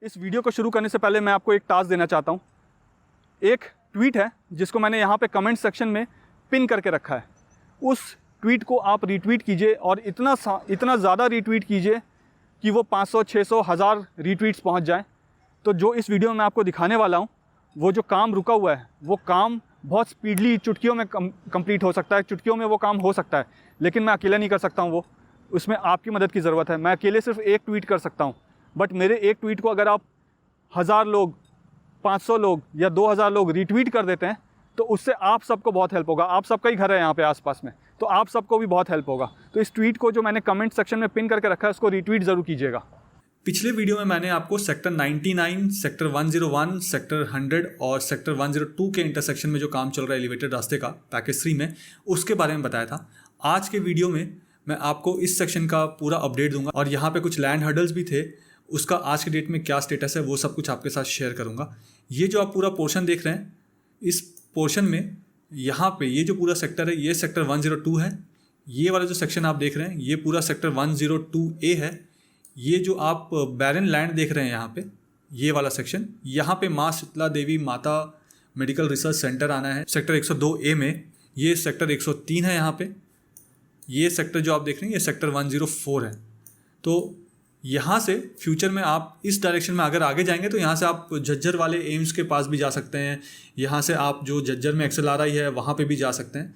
इस वीडियो को शुरू करने से पहले मैं आपको एक टास्क देना चाहता हूँ। एक ट्वीट है जिसको मैंने यहाँ पे कमेंट सेक्शन में पिन करके रखा है। उस ट्वीट को आप रीट्वीट कीजिए और इतना ज़्यादा रीट्वीट कीजिए कि वो 500, 600, 1000 रीट्वीट्स पहुँच जाए। तो जो इस वीडियो में मैं आपको दिखाने वाला हूँ, वो जो काम रुका हुआ है, वो काम बहुत स्पीडली चुटकियों में कंप्लीट हो सकता है। चुटकियों में वो काम हो सकता है, लेकिन मैं अकेला नहीं कर सकता हूँ। वो उसमें आपकी मदद की ज़रूरत है। मैं अकेले सिर्फ एक ट्वीट कर सकता हूँ, बट मेरे एक ट्वीट को अगर आप 1000 लोग, 500 लोग या 2000 लोग रीट्वीट कर देते हैं तो उससे आप सबको बहुत हेल्प होगा। आप सबका ही घर है यहाँ पे आसपास में, तो आप सबको भी बहुत हेल्प होगा। तो इस ट्वीट को जो मैंने कमेंट सेक्शन में पिन करके रखा है, उसको रीट्वीट ज़रूर कीजिएगा। पिछले वीडियो में मैंने आपको सेक्टर 99, सेक्टर 101, सेक्टर 100 और सेक्टर 102 के इंटरसेक्शन में जो काम चल रहा है एलिवेटेड रास्ते का पैकेज 3 में, उसके बारे में बताया था। आज के वीडियो में मैं आपको इस सेक्शन का पूरा अपडेट दूंगा और यहाँ पे कुछ लैंड हर्डल्स भी थे, उसका आज के डेट में क्या स्टेटस है वो सब कुछ आपके साथ शेयर करूँगा। ये जो आप पूरा पोर्शन देख रहे हैं, इस पोर्शन में यहाँ पे ये जो पूरा सेक्टर है, ये सेक्टर 102 है। ये वाला जो सेक्शन आप देख रहे हैं, ये पूरा सेक्टर 102A है। ये जो आप बैरन लैंड देख रहे हैं यहाँ पे, ये वाला सेक्शन, यहाँ पे माँ शीतला देवी माता मेडिकल रिसर्च सेंटर आना है सेक्टर 102A में। ये सेक्टर 103 है यहाँ पे। ये सेक्टर जो आप देख रहे हैं, ये सेक्टर 104 है। तो यहाँ से फ्यूचर में आप इस डायरेक्शन में अगर आगे जाएंगे तो यहाँ से आप झज्जर वाले एम्स के पास भी जा सकते हैं। यहाँ से आप जो झज्जर में XLRI है वहाँ पे भी जा सकते हैं।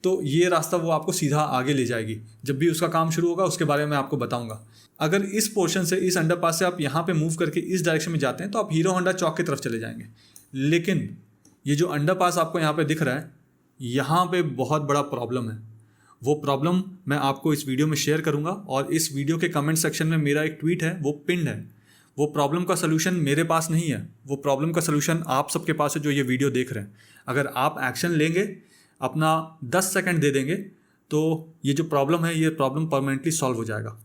तो ये रास्ता वो आपको सीधा आगे ले जाएगी। जब भी उसका काम शुरू होगा उसके बारे में आपको बताऊंगा। अगर इस पोर्शन से, इस अंडरपास से आप यहाँ पे मूव करके इस डायरेक्शन में जाते हैं तो आप हीरो होंडा चौक की तरफ चले जाएंगे। लेकिन ये जो अंडरपास आपको यहाँ पे दिख रहा है, यहाँ पे बहुत बड़ा प्रॉब्लम है। वो प्रॉब्लम मैं आपको इस वीडियो में शेयर करूंगा और इस वीडियो के कमेंट सेक्शन में मेरा एक ट्वीट है, वो पिन्ड है। वो प्रॉब्लम का सलूशन मेरे पास नहीं है, वो प्रॉब्लम का सलूशन आप सबके पास है जो ये वीडियो देख रहे हैं। अगर आप एक्शन लेंगे, अपना 10 सेकंड दे देंगे, तो ये जो प्रॉब्लम है, ये प्रॉब्लम परमानेंटली सॉल्व हो जाएगा।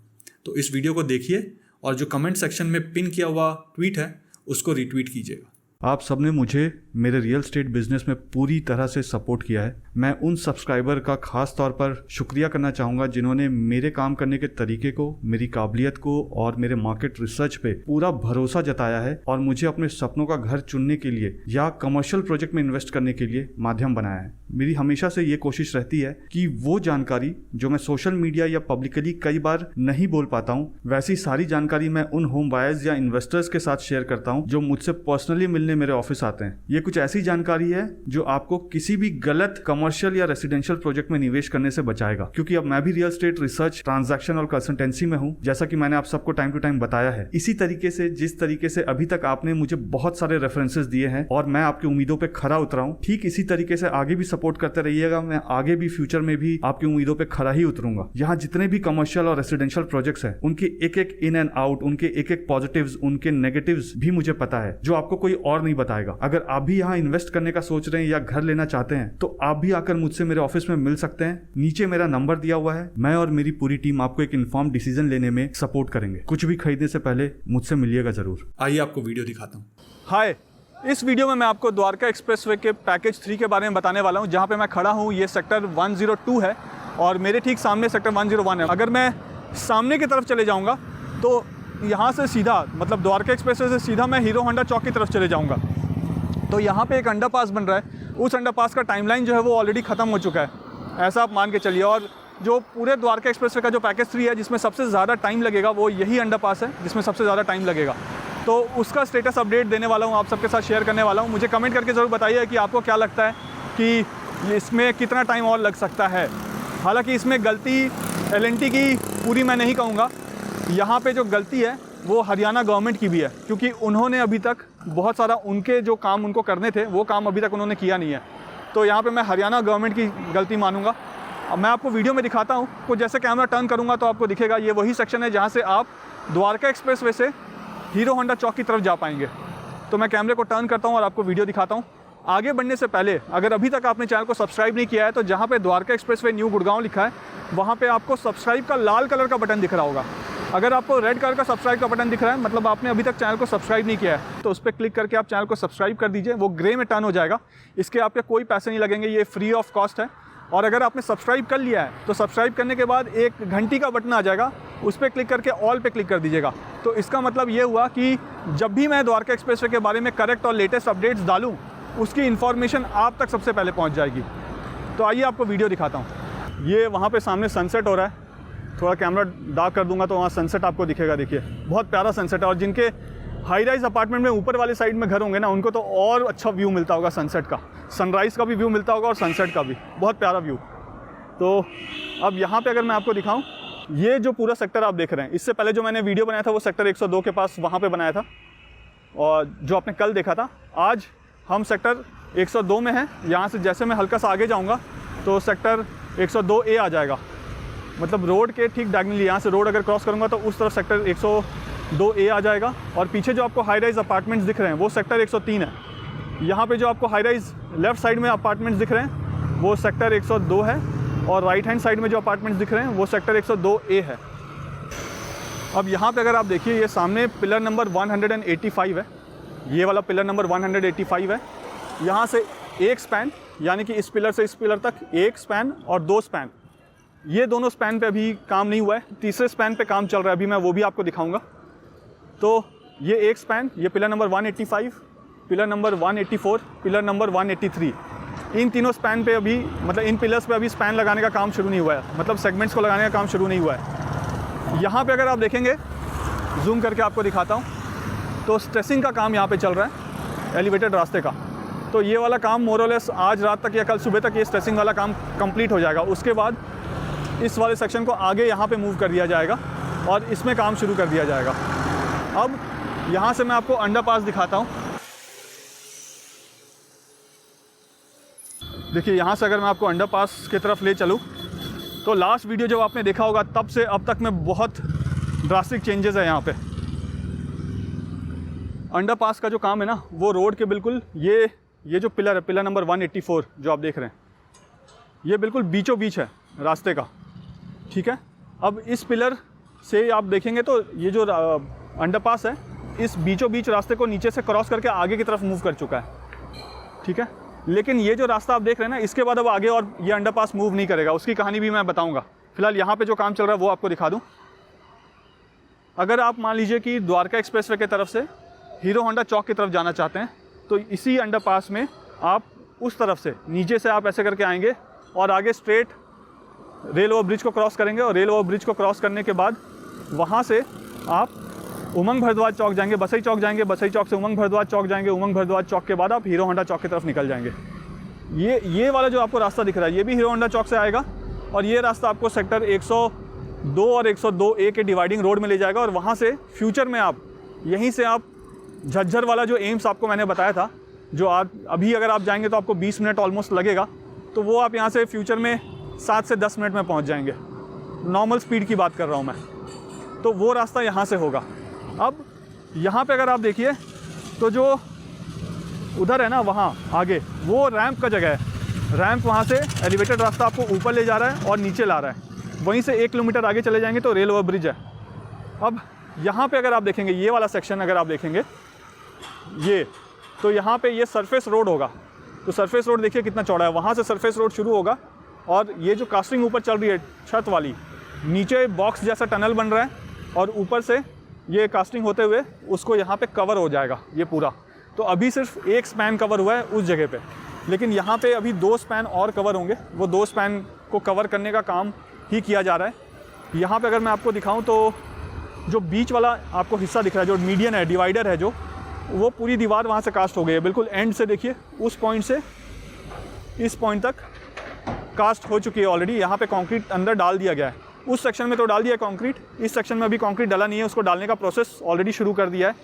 तो इस वीडियो को देखिए और जो कमेंट सेक्शन में पिन किया हुआ ट्वीट है उसको रीट्वीट कीजिएगा। आप सबने मुझे मेरे रियल एस्टेट बिजनेस में पूरी तरह से सपोर्ट किया है। मैं उन सब्सक्राइबर का खास तौर पर शुक्रिया करना चाहूँगा जिन्होंने मेरे काम करने के तरीके को, मेरी काबिलियत को और मेरे मार्केट रिसर्च पे पूरा भरोसा जताया है और मुझे अपने सपनों का घर चुनने के लिए या कमर्शियल प्रोजेक्ट में इन्वेस्ट करने के लिए माध्यम बनाया है। मेरी हमेशा से ये कोशिश रहती है कि वो जानकारी जो मैं सोशल मीडिया या पब्लिकली कई बार नहीं बोल पाता हूँ, वैसी सारी जानकारी मैं उन होम बायर्स या इन्वेस्टर्स के साथ शेयर करता हूँ जो मुझसे पर्सनली मिलने मेरे ऑफिस आते हैं। ये कुछ ऐसी जानकारी है जो आपको किसी भी गलत कमर्शियल या रेसिडेंशियल प्रोजेक्ट में निवेश करने से बचाएगा, क्योंकि अब मैं भी रियल एस्टेट रिसर्च, ट्रांजैक्शन और कंसल्टेंसी में हूं, जैसा कि मैंने आप सबको टाइम टू टाइम बताया है। इसी तरीके से जिस तरीके से अभी तक आपने मुझे बहुत सारे रेफरेंसेस दिए हैं और मैं आपकी उम्मीदों पे खरा उतरा हूं, ठीक इसी तरीके से आगे भी सपोर्ट करते रहिएगा। मैं आगे भी फ्यूचर में भी आपकी उम्मीदों पे खरा ही उतरूंगा। यहाँ जितने भी कमर्शियल और रेसिडेंशियल प्रोजेक्ट्स हैं, उनके एक एक इन एंड आउट, उनके एक एक पॉजिटिव्स, उनके नेगेटिव्स भी मुझे पता है, जो आपको कोई और नहीं बताएगा। अगर आप भी यहाँ इन्वेस्ट करने का सोच रहे हैं या घर लेना चाहते हैं तो आप भी आकर मुझसे मेरे ऑफिस में मिल सकते हैं। नीचे मेरा नंबर दिया हुआ है। मैं और मेरी पूरी टीम आपको एक इन्फॉर्म डिसीजन लेने में सपोर्ट करेंगे। कुछ भी खरीदने से पहले मुझसे मिलिएगा जरूर। आइए आपको वीडियो दिखाता हूँ। हाय, इस वीडियो में मैं आपको द्वारका एक्सप्रेसवे के पैकेज 3 के बारे में बताने वाला हूँ। जहाँ पे मैं खड़ा हूँ ये सेक्टर 102 है और मेरे ठीक सामने सेक्टर 101 है। अगर मैं सामने की तरफ चले जाऊँगा तो यहाँ से सीधा, मतलब द्वारका एक्सप्रेसवे से सीधा मैं हीरो होंडा चौक की तरफ चले जाऊँगा। तो यहाँ पे एक अंडरपास बन रहा है। उस अंडरपास का टाइमलाइन जो है वो ऑलरेडी ख़त्म हो चुका है, ऐसा आप मान के चलिए। और जो पूरे द्वारका एक्सप्रेसवे का जो पैकेज 3 है, जिसमें सबसे ज़्यादा टाइम लगेगा, वो यही अंडरपास है जिसमें सबसे ज़्यादा टाइम लगेगा। तो उसका स्टेटस अपडेट देने वाला हूँ, आप सबके साथ शेयर करने वाला हूँ। मुझे कमेंट करके ज़रूर बताइए कि आपको क्या लगता है कि इसमें कितना टाइम और लग सकता है। हालाँकि इसमें गलती L&T की पूरी मैं नहीं कहूँगा। यहाँ पर जो गलती है वो हरियाणा गवर्नमेंट की भी है, क्योंकि उन्होंने अभी तक बहुत सारा, उनके जो काम उनको करने थे वो काम अभी तक उन्होंने किया नहीं है। तो यहाँ पे मैं हरियाणा गवर्नमेंट की गलती मानूंगा। अब मैं आपको वीडियो में दिखाता हूँ, तो जैसे कैमरा टर्न करूँगा तो आपको दिखेगा ये वही सेक्शन है जहाँ से आप द्वारका एक्सप्रेसवे से हीरो होंडा चौक की तरफ जा पाएंगे। तो मैं कैमरे को टर्न करता हूँ और आपको वीडियो दिखाता हूँ। आगे बढ़ने से पहले अगर अभी तक आपने चैनल को सब्सक्राइब नहीं किया है तो जहाँ पे द्वारका एक्सप्रेसवे न्यू गुड़गांव लिखा है, वहाँ पे आपको सब्सक्राइब का लाल कलर का बटन दिख रहा होगा। अगर आपको रेड कलर का सब्सक्राइब का बटन दिख रहा है, मतलब आपने अभी तक चैनल को सब्सक्राइब नहीं किया है, तो उस पर क्लिक करके आप चैनल को सब्सक्राइब कर दीजिए। वो ग्रे में टर्न हो जाएगा। इसके आपके कोई पैसे नहीं लगेंगे, ये फ्री ऑफ कॉस्ट है। और अगर आपने सब्सक्राइब कर लिया है तो सब्सक्राइब करने के बाद एक घंटी का बटन आ जाएगा, उस पर क्लिक करके ऑल पे क्लिक कर दीजिएगा। तो इसका मतलब ये हुआ कि जब भी मैं द्वारका एक्सप्रेसवे के बारे में करेक्ट और लेटेस्ट अपडेट्स डालूँ, उसकी इन्फॉर्मेशन आप तक सबसे पहले पहुँच जाएगी। तो आइए आपको वीडियो दिखाता हूँ। ये वहाँ पे सामने सनसेट हो रहा है, थोड़ा कैमरा डार्क कर दूंगा तो वहाँ सनसेट आपको दिखेगा। देखिए बहुत प्यारा सनसेट है, और जिनके हाई राइज अपार्टमेंट में ऊपर वाले साइड में घर होंगे ना, उनको तो और अच्छा व्यू मिलता होगा सनसेट का, सनराइज़ का भी व्यू मिलता होगा और सनसेट का भी, बहुत प्यारा व्यू। तो अब यहाँ पे अगर मैं आपको दिखाऊँ, ये जो पूरा सेक्टर आप देख रहे हैं, इससे पहले जो मैंने वीडियो बनाया था वो सेक्टर 102 के पास वहाँ पे बनाया था, और जो आपने कल देखा था। आज हम सेक्टर 102 में हैं। यहाँ से जैसे मैं हल्का सा आगे जाऊँगा तो सेक्टर 102A आ जाएगा, मतलब रोड के ठीक डायगोनली। यहाँ से रोड अगर क्रॉस करूँगा तो उस तरफ सेक्टर 102A आ जाएगा। और पीछे जो आपको हाई राइज अपार्टमेंट्स दिख रहे हैं वो सेक्टर 103 है। यहाँ पे जो आपको हाई राइज लेफ़्ट साइड में अपार्टमेंट्स दिख रहे हैं वो सेक्टर 102 है, और राइट हैंड साइड में जो अपार्टमेंट्स दिख रहे हैं वो सेक्टर 102A है। अब यहाँ पे अगर आप देखिए, ये सामने पिलर नंबर 185 है, ये वाला पिलर नंबर 185 है। यहाँ से एक स्पैन, यानी कि इस पिलर से इस पिलर तक एक स्पैन और दो स्पैन, ये दोनों स्पैन पे अभी काम नहीं हुआ है, तीसरे स्पैन पे काम चल रहा है, अभी मैं वो भी आपको दिखाऊंगा। तो ये एक स्पैन, ये pillar number 185, pillar number 184, pillar number 183, इन तीनों स्पैन पे अभी, मतलब इन पिलर्स पे अभी स्पैन लगाने का काम शुरू नहीं हुआ है, मतलब सेगमेंट्स को लगाने का काम शुरू नहीं हुआ है। यहाँ पे अगर आप देखेंगे, जूम करके आपको दिखाता हूँ, तो स्ट्रेसिंग का काम यहाँ पे चल रहा है एलिवेटेड रास्ते का। तो ये वाला काम मोरलेस आज रात तक या कल सुबह तक ये स्ट्रेसिंग वाला काम कंप्लीट हो जाएगा। उसके बाद इस वाले सेक्शन को आगे यहाँ पे मूव कर दिया जाएगा और इसमें काम शुरू कर दिया जाएगा। अब यहाँ से मैं आपको अंडरपास दिखाता हूँ। देखिए, यहाँ से अगर मैं आपको अंडरपास की तरफ ले चलूँ तो लास्ट वीडियो जब आपने देखा होगा तब से अब तक में बहुत ड्रास्टिक चेंजेस है यहाँ पे। अंडरपास का जो काम है ना, वो रोड के बिल्कुल ये जो पिलर है, पिलर नंबर 184 जो आप देख रहे हैं, ये बिल्कुल बीचों बीच है रास्ते का, ठीक है। अब इस पिलर से आप देखेंगे तो ये जो अंडरपास है, इस बीचों बीच रास्ते को नीचे से क्रॉस करके आगे की तरफ मूव कर चुका है, ठीक है। लेकिन ये जो रास्ता आप देख रहे हैं ना, इसके बाद अब आगे और ये अंडरपास मूव नहीं करेगा, उसकी कहानी भी मैं बताऊँगा। फिलहाल यहाँ पर जो काम चल रहा है वो आपको दिखा दूँ। अगर आप मान लीजिए कि द्वारका एक्सप्रेसवे की तरफ से हीरो होंडा चौक की तरफ जाना चाहते हैं, तो इसी अंडरपास में आप उस तरफ से नीचे से आप ऐसे करके आएंगे और आगे स्ट्रेट रेल ओवर ब्रिज को क्रॉस करेंगे, और रेल ओवर ब्रिज को क्रॉस करने के बाद वहाँ से आप उमंग भारद्वाज चौक जाएंगे, बसई चौक जाएंगे, बसई चौक से उमंग भारद्वाज चौक जाएंगे, उमंग भारद्वाज चौक के बाद आप हीरो होंडा चौक की तरफ निकल जाएंगे। ये वाला जो आपको रास्ता दिख रहा है, ये भी हीरो होंडा चौक से आएगा, और ये रास्ता आपको सेक्टर 102 और 102A के डिवाइडिंग रोड में ले जाएगा। और वहाँ से फ्यूचर में आप यहीं से आप झज्जर वाला जो एम्स आपको मैंने बताया था, जो आप अभी अगर आप जाएंगे तो आपको 20 मिनट ऑलमोस्ट लगेगा, तो वो आप यहाँ से फ्यूचर में 7 से 10 मिनट में पहुँच जाएंगे। नॉर्मल स्पीड की बात कर रहा हूँ मैं, तो वो रास्ता यहाँ से होगा। अब यहाँ पे अगर आप देखिए तो जो उधर है ना, वहाँ आगे वो रैंप का जगह है। रैंप वहाँ से एलिवेटेड रास्ता आपको ऊपर ले जा रहा है और नीचे ला रहा है। वहीं से 1 किलोमीटर आगे चले जाएंगे तो रेल ओवर ब्रिज है। अब यहाँ पे अगर आप देखेंगे, ये वाला सेक्शन अगर आप देखेंगे, ये तो यहाँ पे ये सरफेस रोड होगा। तो सरफेस रोड देखिए कितना चौड़ा है, वहाँ से सरफेस रोड शुरू होगा, और ये जो कास्टिंग ऊपर चल रही है छत वाली, नीचे बॉक्स जैसा टनल बन रहा है, और ऊपर से ये कास्टिंग होते हुए उसको यहाँ पे कवर हो जाएगा ये पूरा। तो अभी सिर्फ एक स्पैन कवर हुआ है उस जगह पे, लेकिन यहाँ पे अभी 2 स्पैन और कवर होंगे। वो 2 स्पैन को कवर करने का काम ही किया जा रहा है। यहाँ पे अगर मैं आपको दिखाऊँ तो जो बीच वाला आपको हिस्सा दिख रहा है, जो मीडियन है, डिवाइडर है, जो वो पूरी दीवार वहाँ से कास्ट हो गई है। बिल्कुल एंड से देखिए, उस पॉइंट से इस पॉइंट तक कास्ट हो चुकी है ऑलरेडी। यहाँ पे कंक्रीट अंदर डाल दिया गया है। उस सेक्शन में तो डाल दिया कंक्रीट, इस सेक्शन में अभी कंक्रीट डाला नहीं है, उसको डालने का प्रोसेस ऑलरेडी शुरू कर दिया है।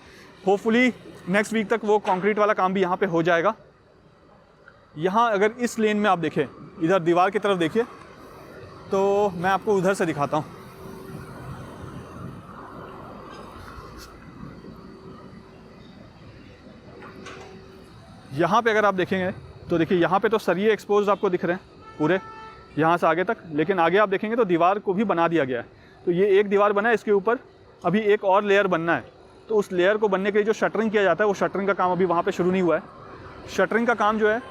होपफुली नेक्स्ट वीक तक वो कंक्रीट वाला काम भी यहाँ पे हो जाएगा। यहाँ अगर इस लेन में आप देखें, इधर दीवार की तरफ देखिए, तो मैं आपको उधर से दिखाता हूँ। यहाँ पे अगर आप देखेंगे तो देखिए, यहाँ पे तो सरिये एक्सपोज आपको दिख रहे हैं पूरे यहाँ से आगे तक, लेकिन आगे आप देखेंगे तो दीवार को भी बना दिया गया है। तो ये एक दीवार बना है, इसके ऊपर अभी एक और लेयर बनना है। तो उस लेयर को बनने के लिए जो शटरिंग किया जाता है, वो शटरिंग का काम अभी वहाँ पे शुरू नहीं हुआ है। शटरिंग का काम जो है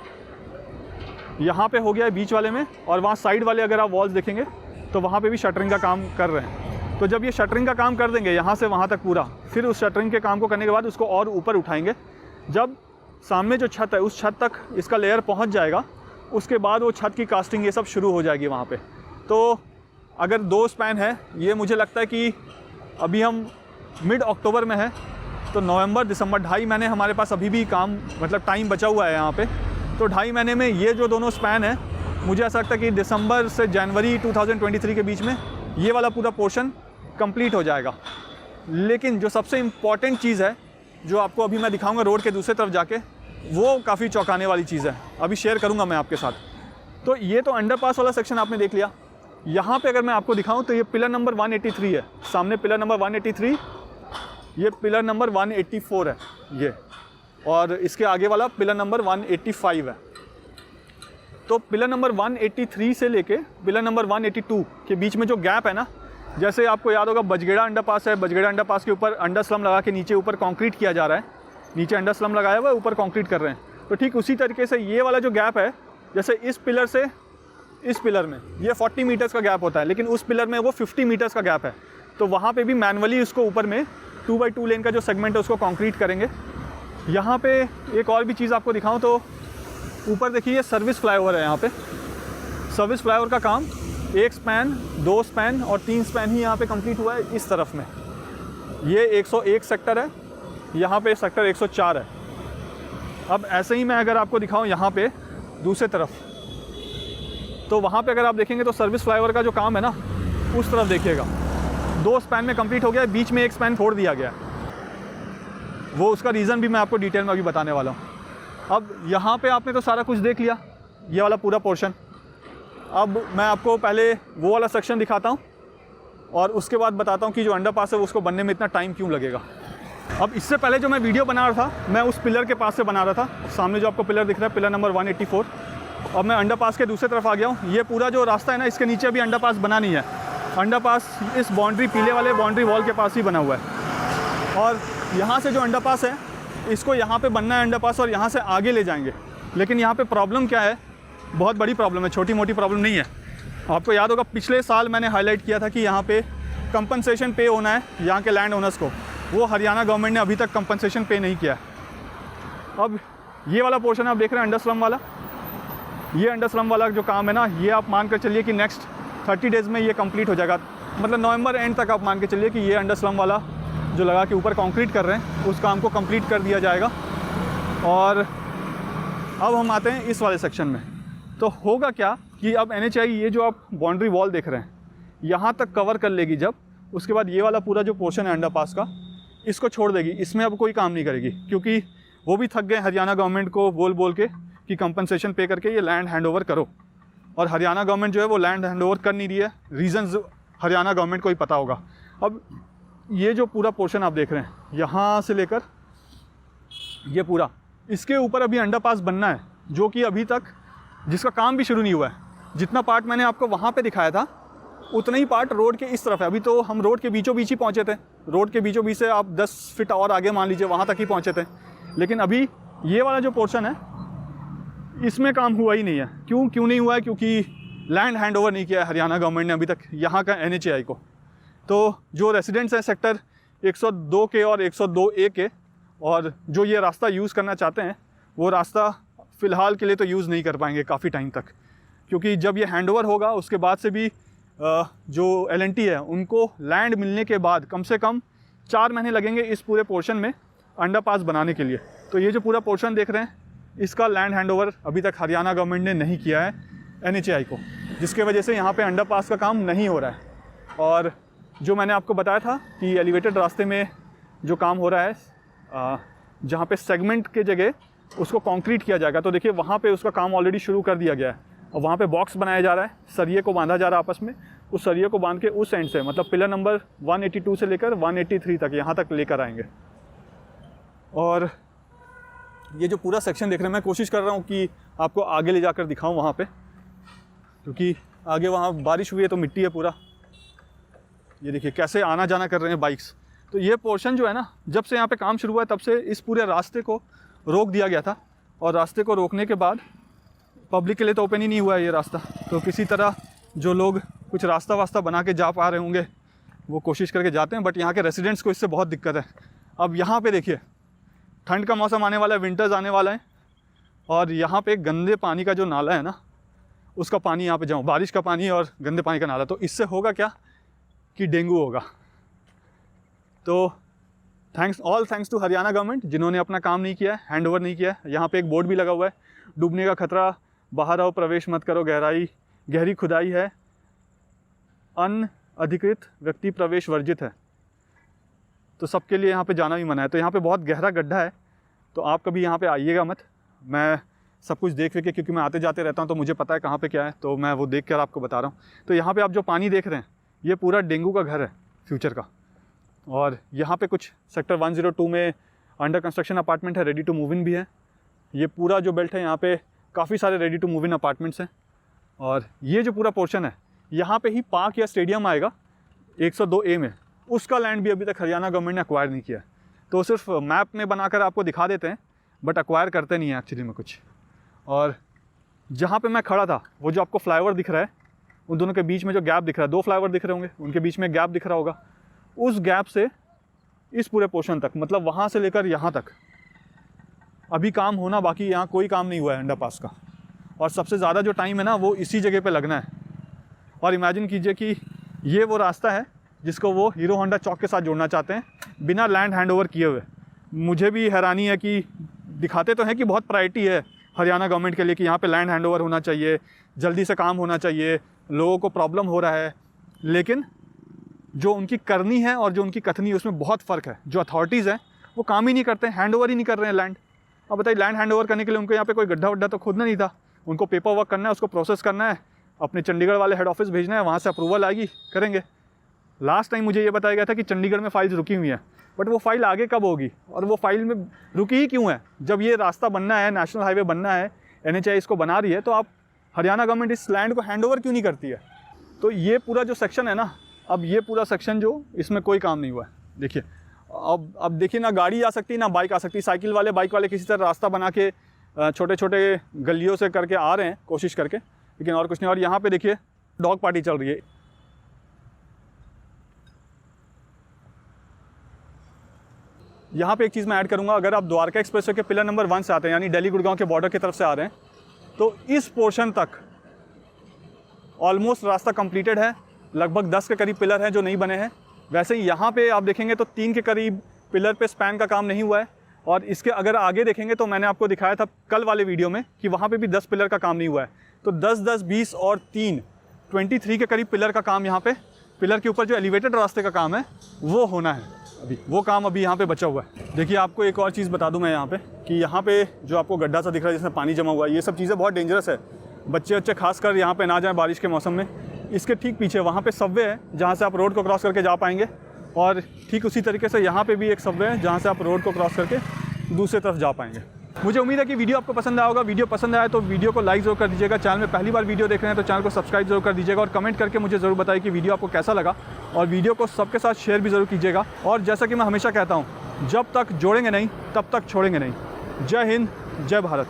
यहाँ पे हो गया है बीच वाले में, और वहाँ साइड वाले अगर आप वॉल्स देखेंगे तो वहाँ पे भी शटरिंग का काम कर रहे हैं। तो जब ये शटरिंग का काम कर देंगे यहाँ से वहाँ तक पूरा, फिर उस शटरिंग के काम को करने के बाद उसको और ऊपर उठाएंगे। जब सामने जो छत है उस छत तक इसका लेयर पहुँच जाएगा, उसके बाद वो छत की कास्टिंग ये सब शुरू हो जाएगी वहाँ पे। तो अगर 2 स्पैन है, ये मुझे लगता है कि अभी हम मिड अक्टूबर में है, तो नवंबर दिसंबर 2.5 महीने हमारे पास अभी भी काम मतलब टाइम बचा हुआ है यहाँ पे। तो 2.5 महीने में ये जो दोनों स्पैन है, मुझे ऐसा लगता है कि दिसंबर से जनवरी 2023 के बीच में ये वाला पूरा पोर्शन कंप्लीट हो जाएगा। लेकिन जो सबसे इम्पॉर्टेंट चीज़ है, जो आपको अभी मैं दिखाऊंगा रोड के दूसरी तरफ जाके, वो काफ़ी चौंकाने वाली चीज़ है, अभी शेयर करूंगा मैं आपके साथ। तो ये तो अंडरपास वाला सेक्शन आपने देख लिया। यहाँ पे अगर मैं आपको दिखाऊं तो ये पिलर नंबर 183 है, सामने पिलर नंबर 183, ये पिलर नंबर 184 है ये, और इसके आगे वाला पिलर नंबर 185 है। तो पिलर नंबर 183 से लेके पिलर नंबर 182 के बीच में जो गैप है ना, जैसे आपको याद होगा बजगेड़ा अंडरपास है, बजगेड़ा अंडरपास के ऊपर अंडर स्लम लगा के नीचे ऊपर कंक्रीट किया जा रहा है, नीचे अंडर स्लम लगाया हुआ है, ऊपर कंक्रीट कर रहे हैं। तो ठीक उसी तरीके से ये वाला जो गैप है, जैसे इस पिलर से इस पिलर में ये 40 मीटर्स का गैप होता है, लेकिन उस पिलर में वो 50 मीटर्स का गैप है। तो वहाँ पे भी मैनुअली उसको ऊपर में 2x2 लेन का जो सेगमेंट है उसको कंक्रीट करेंगे। यहाँ पे एक और भी चीज़ आपको दिखाऊं तो ऊपर देखिए सर्विस फ्लाईओवर है। यहाँ पे सर्विस फ्लाईओवर का काम 1 स्पैन, 2 स्पैन और 3 स्पैन ही यहाँ पे कंप्लीट हुआ है इस तरफ में। ये 101 सेक्टर है, यहाँ पे सेक्टर 104 है। अब ऐसे ही मैं अगर आपको दिखाऊं यहाँ पे दूसरे तरफ, तो वहाँ पे अगर आप देखेंगे तो सर्विस फ्लाईओवर का जो काम है ना, उस तरफ देखिएगा 2 स्पैन में कंप्लीट हो गया है, बीच में 1 स्पैन छोड़ दिया गया है। वो उसका रीज़न भी मैं आपको डिटेल में अभी बताने वाला हूँ। अब यहाँ पे आपने तो सारा कुछ देख लिया, ये वाला पूरा पोर्शन। अब मैं आपको पहले वो वाला सेक्शन दिखाता हूँ और उसके बाद बताता हूँ कि जो अंडरपास है उसको बनने में इतना टाइम क्यों लगेगा। अब इससे पहले जो मैं वीडियो बना रहा था, मैं उस पिलर के पास से बना रहा था। सामने जो आपको पिलर दिख रहा है, पिलर नंबर 184। अब मैं अंडरपास के दूसरी तरफ आ गया हूँ। ये पूरा जो रास्ता है ना, इसके नीचे अभी अंडरपास बना नहीं है। अंडरपास इस बाउंड्री, पीले वाले बाउंड्री वॉल के पास ही बना हुआ है। और यहाँ से जो अंडरपास है, इसको यहाँ पे बनना है अंडरपास, और यहाँ से आगे ले जाएंगे। लेकिन यहाँ पे प्रॉब्लम क्या है, बहुत बड़ी प्रॉब्लम है, छोटी मोटी प्रॉब्लम नहीं है। आपको याद होगा पिछले साल मैंने हाईलाइट किया था कि यहाँ पे कंपनसेशन पे होना है यहाँ के लैंड ओनर्स को। वो हरियाणा गवर्नमेंट ने अभी तक कंपनसेशन पे नहीं किया है। अब ये वाला पोर्शन आप देख रहे हैं अंडर स्लम वाला, ये अंडर स्लम वाला जो काम है ना, ये आप मान कर चलिए कि नेक्स्ट 30 डेज़ में ये कंप्लीट हो जाएगा। मतलब नवंबर एंड तक आप मान के चलिए कि ये अंडर स्लम वाला जो लगा के ऊपर कंक्रीट कर रहे हैं, उस काम को कंप्लीट कर दिया जाएगा। और अब हम आते हैं इस वाले सेक्शन में। तो होगा क्या कि अब NHAI ये जो आप बाउंड्री वॉल देख रहे हैं, यहाँ तक कवर कर लेगी जब, उसके बाद ये वाला पूरा जो पोर्शन है अंडरपास का, इसको छोड़ देगी। इसमें अब कोई काम नहीं करेगी, क्योंकि वो भी थक गए हरियाणा गवर्नमेंट को बोल बोल के कि कंपनसेशन पे करके ये लैंड हैंडओवर करो। और हरियाणा गवर्नमेंट जो है वो लैंड हैंडओवर कर नहीं रही है। रीज़न्स हरियाणा गवर्नमेंट को ही पता होगा। अब ये जो पूरा पोर्शन आप देख रहे हैं, यहाँ से लेकर ये पूरा, इसके ऊपर अभी अंडरपास बनना है, जो कि अभी तक जिसका काम भी शुरू नहीं हुआ है। जितना पार्ट मैंने आपको वहाँ पे दिखाया था, उतना ही पार्ट रोड के इस तरफ है। अभी तो हम रोड के बीचों बीच ही पहुँचे थे। रोड के बीचों बीच से आप 10 फीट और आगे मान लीजिए, वहाँ तक ही पहुँचे थे। लेकिन अभी ये वाला जो पोर्शन है, इसमें काम हुआ ही नहीं है। क्यों नहीं हुआ है? क्योंकि लैंड हैंड ओवर नहीं किया है हरियाणा गवर्नमेंट ने अभी तक यहाँ का NHAI को। तो जो रेसिडेंट्स हैं सेक्टर 102 के और 102A के, और जो ये रास्ता यूज़ करना चाहते हैं, वो रास्ता फ़िलहाल के लिए तो यूज़ नहीं कर पाएंगे काफ़ी टाइम तक। क्योंकि जब ये हैंडओवर होगा, उसके बाद से भी जो L&T है, उनको लैंड मिलने के बाद कम से कम 4 महीने लगेंगे इस पूरे पोर्शन में अंडरपास बनाने के लिए। तो ये जो पूरा पोर्शन देख रहे हैं, इसका लैंड हैंडओवर अभी तक हरियाणा गवर्नमेंट ने नहीं किया है NHAI को, जिसके वजह से यहाँ पे अंडरपास का काम नहीं हो रहा है। और जो मैंने आपको बताया था कि एलिवेटेड रास्ते में जो काम हो रहा है, जहाँ पे सेगमेंट के जगह उसको कंक्रीट किया जाएगा, तो देखिए वहाँ पे उसका काम ऑलरेडी शुरू कर दिया गया है। और वहाँ पे बॉक्स बनाया जा रहा है, सरिये को बांधा जा रहा है आपस में। उस सरिये को बांध के उस एंड से, मतलब पिलर नंबर 182 से लेकर 183 तक यहाँ तक लेकर आएंगे। और ये जो पूरा सेक्शन देख रहे हैं, मैं कोशिश कर रहा हूँ कि आपको आगे ले जाकर दिखाऊँ वहाँ पे, क्योंकि आगे वहाँ बारिश हुई है तो मिट्टी है पूरा। ये देखिए कैसे आना जाना कर रहे हैं बाइक्स। तो ये पोर्शन जो है ना, जब से यहाँ पे काम शुरू हुआ है तब से इस पूरे रास्ते को रोक दिया गया था। और रास्ते को रोकने के बाद पब्लिक के लिए तो ओपन ही नहीं हुआ है ये रास्ता। तो किसी तरह जो लोग कुछ रास्ता वास्ता बना के जा पा रहे होंगे वो कोशिश करके जाते हैं, बट यहाँ के रेसिडेंट्स को इससे बहुत दिक्कत है। अब यहाँ पे देखिए ठंड का मौसम आने वाला है, विंटर्स आने वाला है, और यहाँ पे गंदे पानी का जो नाला है ना, उसका पानी यहाँ पे जाऊँ, बारिश का पानी और गंदे पानी का नाला, तो इससे होगा क्या कि डेंगू होगा। तो थैंक्स टू हरियाणा गवर्नमेंट जिन्होंने अपना काम नहीं किया है, हैंड ओवर नहीं किया है। यहाँ पे एक बोर्ड भी लगा हुआ है, डूबने का खतरा, बाहर आओ, प्रवेश मत करो, गहरी खुदाई है, अनअधिकृत व्यक्ति प्रवेश वर्जित है। तो सबके लिए यहाँ पे जाना भी मना है। तो यहाँ पे बहुत गहरा गड्ढा है, तो आप कभी यहाँ पे आइएगा मत। मैं सब कुछ देख के, क्योंकि मैं आते जाते रहता हूँ तो मुझे पता है कहाँ पे क्या है, तो मैं वो देख कर आपको बता रहा हूँ। तो यहाँ पे आप जो पानी देख रहे हैं ये पूरा डेंगू का घर है फ्यूचर का। और यहाँ पे कुछ सेक्टर 102 में अंडर कंस्ट्रक्शन अपार्टमेंट है, रेडी टू मूव इन भी है। ये पूरा जो बेल्ट है यहाँ पे काफ़ी सारे ready to move in apartments हैं। और ये जो पूरा पोर्शन है यहाँ पे ही पार्क या स्टेडियम आएगा 102A में, उसका लैंड भी अभी तक हरियाणा गवर्नमेंट ने अक्वायर नहीं किया है। तो सिर्फ मैप में बनाकर आपको दिखा देते हैं, बट अक्वायर करते नहीं हैं एक्चुअली में कुछ। और जहाँ पे मैं खड़ा था, वो जो आपको फ्लाईओवर दिख रहा है, उन दोनों के बीच में जो गैप दिख रहा है, 2 फ्लाईओवर दिख रहे होंगे, उनके बीच में गैप दिख रहा होगा। उस गैप से इस पूरे पोर्शन तक, मतलब वहाँ से लेकर यहाँ तक अभी काम होना बाकी, यहाँ कोई काम नहीं हुआ है अंडरपास का। और सबसे ज़्यादा जो टाइम है ना वो इसी जगह पे लगना है। और इमेजिन कीजिए कि ये वो रास्ता है जिसको वो हीरो होंडा चौक के साथ जोड़ना चाहते हैं बिना लैंड हैंडओवर किए हुए। मुझे भी हैरानी है कि दिखाते तो हैं कि बहुत प्रायोरिटी है हरियाणा गवर्नमेंट के लिए कि यहाँ पे लैंड हैंडओवर होना चाहिए, जल्दी से काम होना चाहिए, लोगों को प्रॉब्लम हो रहा है, लेकिन जो उनकी करनी है और जो उनकी कथनी है उसमें बहुत फ़र्क है। जो अथॉरिटीज़ हैं वो काम ही नहीं करते, हैंड ओवर ही नहीं कर रहे हैं लैंड। अब बताइए, लैंड हैंड ओवर करने के लिए उनको यहाँ पे कोई गड्ढा वड्ढा तो खोदना नहीं था, उनको पेपर वर्क करना है, उसको प्रोसेस करना है, अपने चंडीगढ़ वाले हेड ऑफिस भेजना है, वहाँ से अप्रूवल आएगी, करेंगे। लास्ट टाइम मुझे ये बताया गया था कि चंडीगढ़ में फाइल्स रुकी हुई हैं, बट वो फाइल आगे कब होगी और वो फाइल में रुकी ही क्यों है? जब ये रास्ता बनना है, नेशनल हाईवे बनना है, NHAI इसको बना रही है, तो आप हरियाणा गवर्नमेंट इस लैंड को हैंड ओवर क्यों नहीं करती है? तो ये पूरा जो सेक्शन है ना, अब ये पूरा सेक्शन जो इसमें कोई काम नहीं हुआ है। देखिए अब देखिए, ना गाड़ी आ सकती ना बाइक आ सकती। साइकिल वाले बाइक वाले किसी तरह रास्ता बना के छोटे छोटे गलियों से करके आ रहे हैं कोशिश करके, लेकिन और कुछ नहीं। और यहाँ पे देखिए डॉग पार्टी चल रही है। यहाँ पे एक चीज़ मैं ऐड करूँगा, अगर आप द्वारका एक्सप्रेसवे के पिलर नंबर 1 से आते हैं, यानी दिल्ली गुड़गांव के बॉर्डर की तरफ से आ रहे हैं, तो इस पोर्शन तक ऑलमोस्ट रास्ता कंप्लीटेड है। लगभग 10 के करीब पिलर हैं जो नहीं बने हैं। वैसे ही यहाँ पे आप देखेंगे तो 3 के करीब पिलर पे स्पैन का काम नहीं हुआ है। और इसके अगर आगे देखेंगे तो मैंने आपको दिखाया था कल वाले वीडियो में कि वहाँ पे भी 10 पिलर का काम नहीं हुआ है। तो 10, 10, 20 और 3, 23 के करीब पिलर का काम यहाँ पे, पिलर के ऊपर जो एलिवेटेड रास्ते का काम है वो होना है। अभी वो काम अभी यहाँ पे बचा हुआ है। देखिए आपको एक और चीज़ बता दूँ मैं यहाँ पे कि यहाँ पे जो आपको गड्ढा सा दिख रहा है जिसमें पानी जमा हुआ है, ये सब चीज़ें बहुत डेंजरस है। बच्चे खासकर यहाँ पे ना जाएँ बारिश के मौसम में। इसके ठीक पीछे वहाँ पे सबवे है जहाँ से आप रोड को क्रॉस करके जा पाएंगे, और ठीक उसी तरीके से यहाँ पे भी एक सबवे है जहाँ से आप रोड को क्रॉस करके दूसरी तरफ जा पाएंगे। मुझे उम्मीद है कि वीडियो आपको पसंद आया होगा। वीडियो पसंद आया तो वीडियो को लाइक जरूर कर दीजिएगा। चैनल में पहली बार वीडियो देख रहे हैं तो चैनल को सब्सक्राइब जरूर कर दीजिएगा, और कमेंट करके मुझे ज़रूर बताइए कि वीडियो आपको कैसा लगा, और वीडियो को सबके साथ शेयर भी ज़रूर कीजिएगा। और जैसा कि मैं हमेशा कहता हूँ, जब तक जोड़ेंगे नहीं तब तक छोड़ेंगे नहीं। जय हिंद, जय भारत।